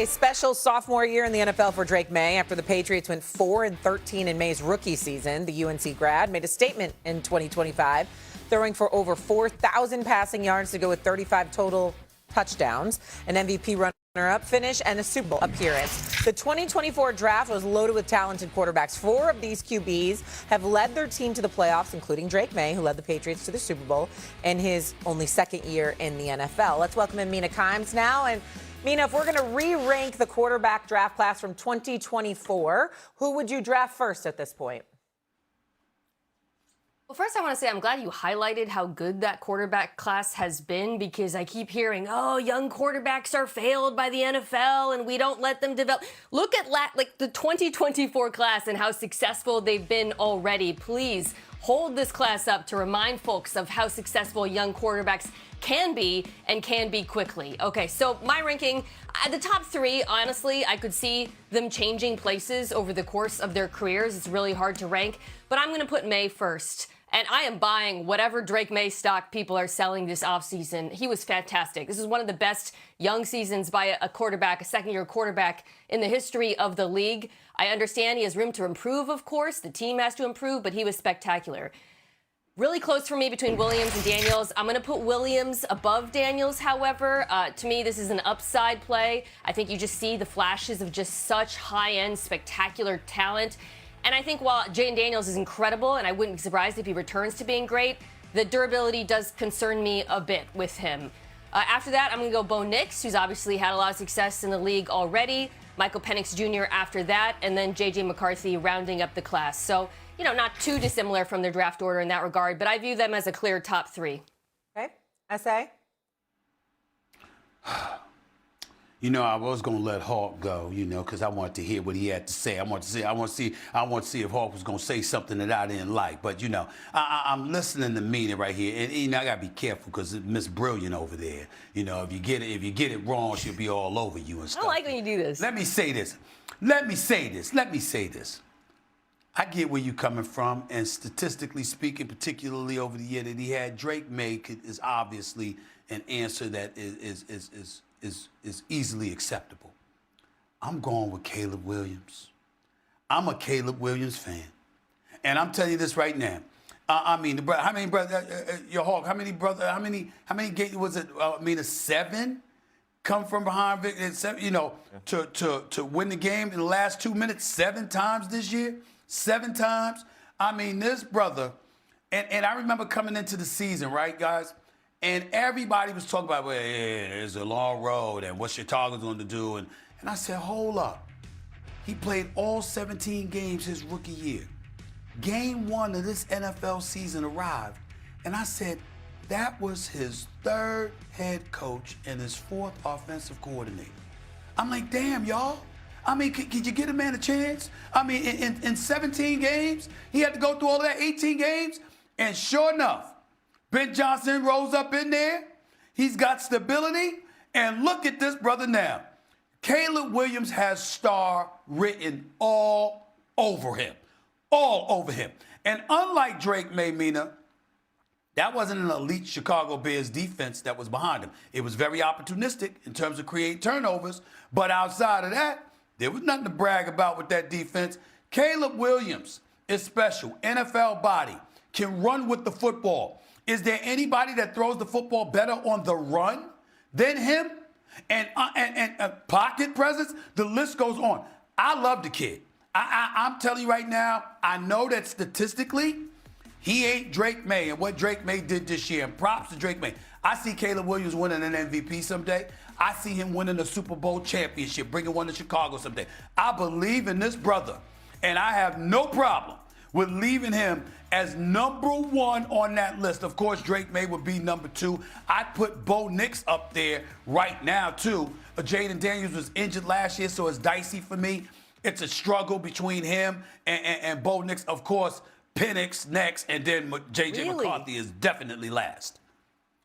a special sophomore year in the NFL for Drake May. After the Patriots went 4-13 in May's rookie season, the UNC grad made a statement in 2025, throwing for over 4,000 passing yards to go with 35 total touchdowns, an MVP runner-up finish, and a Super Bowl appearance. The 2024 draft was loaded with talented quarterbacks. 4 of these QBs have led their team to the playoffs, including Drake May, who led the Patriots to the Super Bowl in his only second year in the NFL. Let's welcome in Mina Kimes now. And Mina, if we're going to re-rank the quarterback draft class from 2024, who would you draft first at this point? Well, first I want to say I'm glad you highlighted how good that quarterback class has been, because I keep hearing, oh, young quarterbacks are failed by the NFL and we don't let them develop. Look at the 2024 class and how successful they've been already. Please hold this class up to remind folks of how successful young quarterbacks can be and can be quickly. Okay, so my ranking, the top 3, honestly, I could see them changing places over the course of their careers. It's really hard to rank, but I'm going to put May first. And I am buying whatever Drake May stock people are selling this offseason. He was fantastic. This is one of the best young seasons by a quarterback, a second-year quarterback in the history of the league. I understand he has room to improve, of course. The team has to improve, but he was spectacular. Really close for me between Williams and Daniels. I'm going to put Williams above Daniels, however. To me, this is an upside play. I think you just see the flashes of just such high-end, spectacular talent. And I think while Jayden Daniels is incredible, and I wouldn't be surprised if he returns to being great, the durability does concern me a bit with him. After that, I'm going to go Bo Nix, who's obviously had a lot of success in the league already. Michael Penix Jr. after that, and then J.J. McCarthy rounding up the class. So, you know, not too dissimilar from their draft order in that regard, but I view them as a clear top 3. Okay. S.A.? You know, I was going to let Hawk go, you know, because I wanted to hear what he had to say. I want to see if Hawk was going to say something that I didn't like. But, you know, I'm listening to Mina right here. And, you know, I got to be careful because Miss Brilliant over there, you know, if you get it wrong, she'll be all over you and stuff. I don't like when you do this. Let me say this. I get where you're coming from. And statistically speaking, particularly over the year that he had, Drake May is obviously an answer that is easily acceptable. I'm going with Caleb Williams. I'm a Caleb Williams fan. And I'm telling you this right now. How many games was it? 7 come from behind, you know, to win the game in the last 2 minutes 7 times this year. 7 times. I mean, this brother, and I remember coming into the season, right, guys? And everybody was talking about, well, it's a long road, and what's Chicago going to do? And I said, hold up. He played all 17 games his rookie year. Game 1 of this NFL season arrived, and I said, that was his 3rd head coach and his 4th offensive coordinator. I'm like, damn, y'all. I mean, could you get a man a chance? I mean, in 17 games, he had to go through all that, 18 games, and sure enough, Ben Johnson rose up in there. He's got stability. And look at this brother now. Caleb Williams has star written all over him. All over him. And unlike Drake May, Mina, that wasn't an elite Chicago Bears defense that was behind him. It was very opportunistic in terms of create turnovers. But outside of that, there was nothing to brag about with that defense. Caleb Williams is special. NFL body. Can run with the football. Is there anybody that throws the football better on the run than him? And pocket presence, the list goes on. I love the kid. I'm telling you right now, I know that statistically, he ain't Drake May and what Drake May did this year. And props to Drake May. I see Caleb Williams winning an MVP someday. I see him winning a Super Bowl championship, bringing one to Chicago someday. I believe in this brother, and I have no problem with leaving him as number 1 on that list. Of course, Drake May would be number 2. I put Bo Nix up there right now, too. Jayden Daniels was injured last year, so it's dicey for me. It's a struggle between him and Bo Nix. Of course, Penix next, and then J.J. McCarthy is definitely last.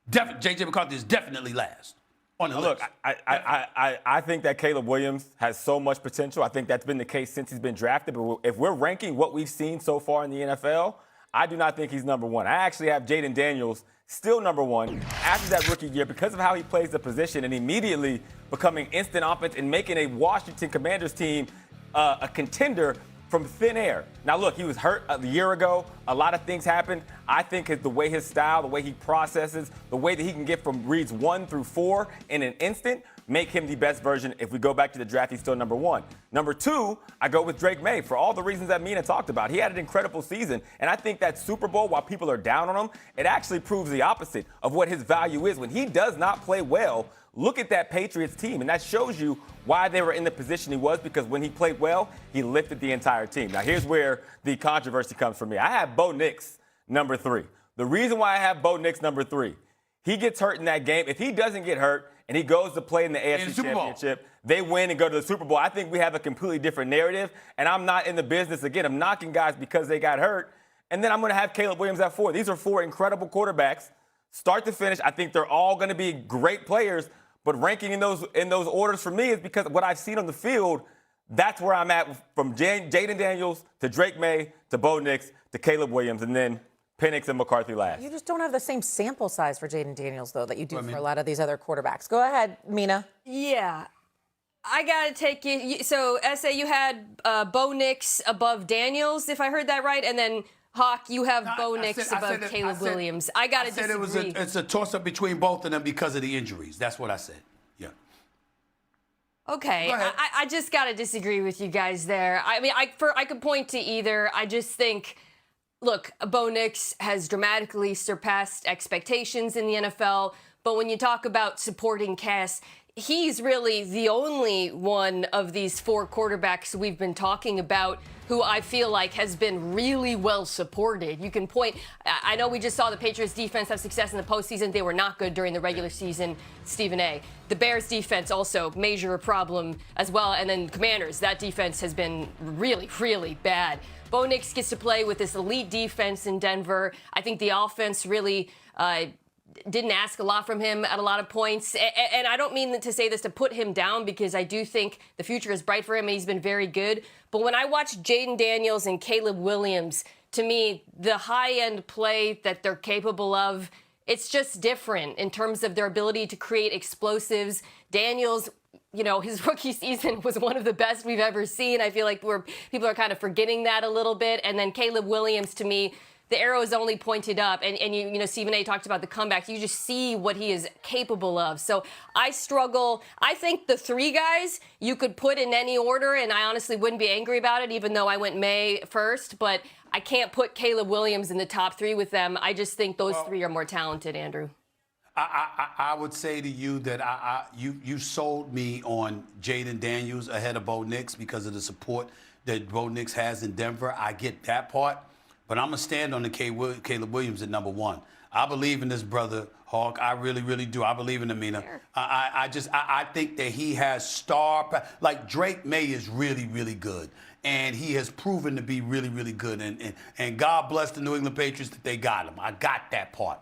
J.J. McCarthy is definitely last. Look, I think that Caleb Williams has so much potential. I think that's been the case since he's been drafted. But if we're ranking what we've seen so far in the NFL, I do not think he's number 1. I actually have Jayden Daniels still number one after that rookie year because of how he plays the position and immediately becoming instant offense and making a Washington Commanders team a contender from thin air. Now, look, he was hurt a year ago. A lot of things happened. I think the way his style, the way he processes, the way that he can get from reads 1 through 4 in an instant make him the best version. If we go back to the draft, he's still number one. Number two, I go with Drake May for all the reasons that Mina talked about. He had an incredible season, and I think that Super Bowl, while people are down on him, it actually proves the opposite of what his value is. When he does not play well, look at that Patriots team, and that shows you why they were in the position he was, because when he played well, he lifted the entire team. Now, here's where the controversy comes from me. I have Bo Nix number 3. The reason why I have Bo Nix number 3, he gets hurt in that game. If he doesn't get hurt and he goes to play in the AFC Championship, they win and go to the Super Bowl. I think we have a completely different narrative, and I'm not in the business, again, of knocking guys because they got hurt. And then I'm going to have Caleb Williams at 4. These are 4 incredible quarterbacks, start to finish. I think they're all going to be great players, but ranking in those orders for me is because what I've seen on the field, that's where I'm at, from Jaden Daniels to Drake May to Bo Nix to Caleb Williams, and then Penix and McCarthy last. You just don't have the same sample size for Jaden Daniels, though, that you do for a lot of these other quarterbacks. Go ahead, Mina. Yeah. I got to take you. So, S.A., you had Bo Nix above Daniels, if I heard that right. And then, Hawk, you have Bo Nix above Caleb Williams. I got to disagree. It's a toss-up between both of them because of the injuries. That's what I said. Yeah. Okay. I just got to disagree with you guys there. I mean, I could point to either. I just think, look, Bo Nix has dramatically surpassed expectations in the NFL. But when you talk about supporting cast, he's really the only one of these 4 quarterbacks we've been talking about who I feel like has been really well supported. You can point, I know we just saw the Patriots defense have success in the postseason. They were not good during the regular season, Stephen A. The Bears defense also major problem as well. And then Commanders, that defense has been really, really bad. Bo Nix gets to play with this elite defense in Denver. I think the offense really didn't ask a lot from him at a lot of points. And I don't mean to say this to put him down, because I do think the future is bright for him and he's been very good. But when I watch Jaden Daniels and Caleb Williams, to me, the high-end play that they're capable of, it's just different in terms of their ability to create explosives. Daniels, you know, his rookie season was one of the best we've ever seen. I feel like people are kind of forgetting that a little bit. And then Caleb Williams, to me, the arrow is only pointed up, and you know, Stephen A. talked about the comebacks. You just see what he is capable of. So I struggle. I think the 3 guys you could put in any order, and I honestly wouldn't be angry about it, even though I went May first. But I can't put Caleb Williams in the top 3 with them. I just think those 3 are more talented, Andrew. I would say to you that you sold me on Jaden Daniels ahead of Bo Nix because of the support that Bo Nix has in Denver. I get that part. But I'm going to stand on the Caleb Williams at number 1. I believe in this brother, Hawk. I really, really do. I believe in him, Mina. Sure. I think that he has like Drake May is really, really good. And he has proven to be really, really good. And God bless the New England Patriots that they got him. I got that part.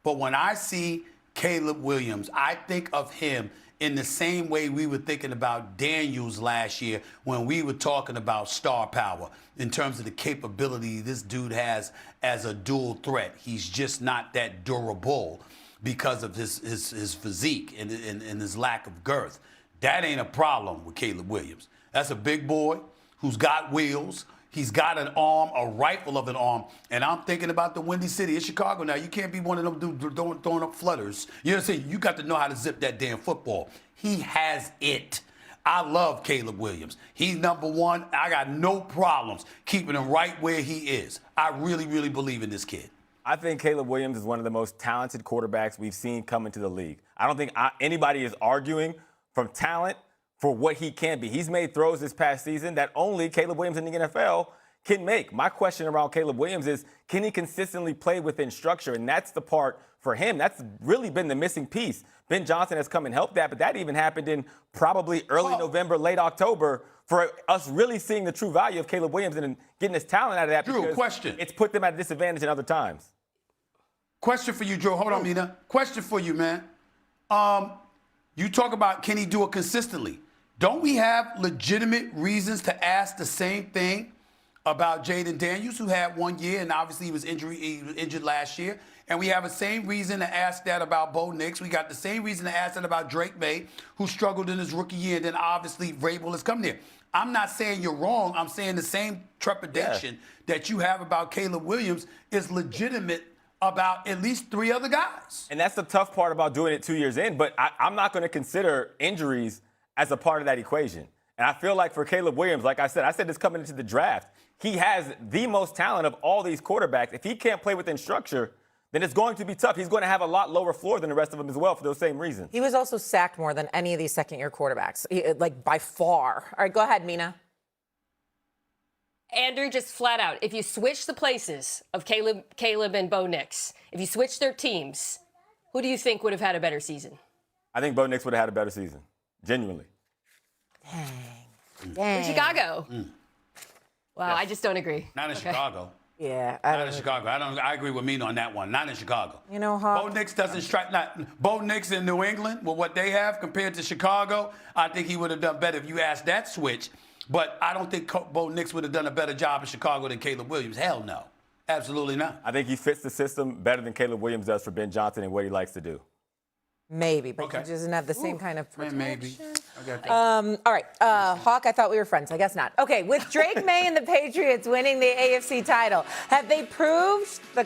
But when I see Caleb Williams, I think of him in the same way we were thinking about Daniels last year when we were talking about star power in terms of the capability this dude has as a dual threat. He's just not that durable because of his physique and his lack of girth. That ain't a problem with Caleb Williams. That's a big boy who's got wheels. He's got an arm, a rifle of an arm. And I'm thinking about the Windy City in Chicago now. You can't be one of them dudes throwing up flutters. You know what I'm saying? You got to know how to zip that damn football. He has it. I love Caleb Williams. He's number 1. I got no problems keeping him right where he is. I really, really believe in this kid. I think Caleb Williams is one of the most talented quarterbacks we've seen come into the league. I don't think anybody is arguing from talent for what he can be. He's made throws this past season that only Caleb Williams in the NFL can make. My question around Caleb Williams is, can he consistently play within structure? And that's the part for him. That's really been the missing piece. Ben Johnson has come and helped that, but that even happened in probably early November, late October, for us really seeing the true value of Caleb Williams and getting his talent out of that. Drew, question. It's put them at a disadvantage in other times. Question for you, Drew. Hold on, Mina. Question for you, man. You talk about, can he do it consistently? Don't we have legitimate reasons to ask the same thing about Jaden Daniels, who had 1 year, and obviously he was injured last year? And we have the same reason to ask that about Bo Nix. We got the same reason to ask that about Drake May, who struggled in his rookie year, and then obviously Vrabel has come there. I'm not saying you're wrong. I'm saying the same trepidation that you have about Caleb Williams is legitimate about at least 3 other guys. And that's the tough part about doing it 2 years in, but I'm not going to consider injuries as a part of that equation. And I feel like for Caleb Williams, like I said this coming into the draft, he has the most talent of all these quarterbacks. If he can't play within structure, then it's going to be tough. He's going to have a lot lower floor than the rest of them as well for those same reasons. He was also sacked more than any of these second-year quarterbacks, like by far. All right, go ahead, Mina. Andrew, just flat out, if you switch the places of Caleb and Bo Nix, if you switch their teams, who do you think would have had a better season? I think Bo Nix would have had a better season, genuinely. Dang. In Chicago. Wow, I just don't agree. Not in Chicago. Yeah, Not in Chicago. I agree with Mina on that one. Not in Chicago. You know, Hawk? Bo Nix doesn't strike. Bo Nix in New England, with what they have compared to Chicago, I think he would have done better if you asked that switch. But I don't think Bo Nix would have done a better job in Chicago than Caleb Williams. Hell no. Absolutely not. I think he fits the system better than Caleb Williams does for Ben Johnson and what he likes to do. Maybe, but Okay. he doesn't have the same kind of protection. Maybe. I got that. All right, Hawk, I thought we were friends. I guess not. Okay, with Drake May and the Patriots winning the AFC title, have they proved the